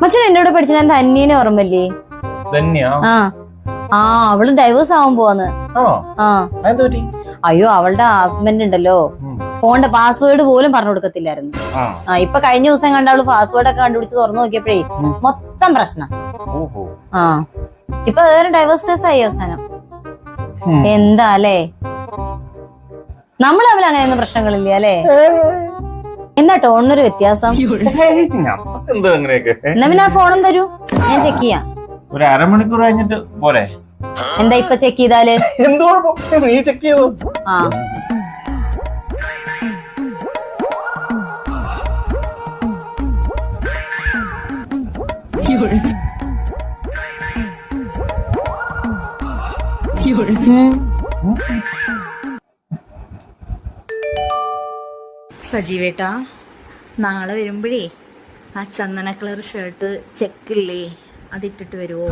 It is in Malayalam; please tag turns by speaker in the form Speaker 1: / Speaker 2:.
Speaker 1: മച്ചൻ എന്റെ കൂടെ പഠിച്ച എന്റെ അന്യനെ ഓർമ്മല്ലേ? ആ അവള് ഡൈവേഴ്സ് ആവാൻ പോവാന്ന്. അയ്യോ അവളുടെ ഹസ്ബൻഡ് ഉണ്ടല്ലോ, ഫോണിന്റെ പാസ്വേഡ് പോലും പറഞ്ഞു കൊടുക്കത്തില്ലായിരുന്നു. ഇപ്പൊ കഴിഞ്ഞ ദിവസം കണ്ട അവള് പാസ്വേഡ് ഒക്കെ കണ്ടുപിടിച്ച് തുറന്നു നോക്കിയപ്പോഴേ മൊത്തം പ്രശ്നം. ഇപ്പൊ ഡൈവേഴ്സ് കേസ് ആയി അവസാനം. എന്താ അല്ലേ, നമ്മൾ തമ്മിൽ അങ്ങനെയൊന്നും പ്രശ്നങ്ങളില്ല അല്ലേ? എന്താ ടോണിനൊരു വ്യത്യാസം? എന്നാ പിന്നെ ആ ഫോണും തരൂ, ഞാൻ ചെക്ക് ചെയ്യാം.
Speaker 2: ഒരു അരമണിക്കൂർ കഴിഞ്ഞിട്ട് പോരെ?
Speaker 1: എന്താ ഇപ്പൊ ചെക്ക് ചെയ്താല്?
Speaker 2: നീ ചെക്ക് ചെയ്തോ?
Speaker 1: ആ
Speaker 3: സജീവേട്ടാ, നാളെ വരുമ്പോഴേ ആ ചന്ദന കളർ ഷർട്ട് ചെക്കില്ലേ അതിട്ടിട്ട് വരുമോ?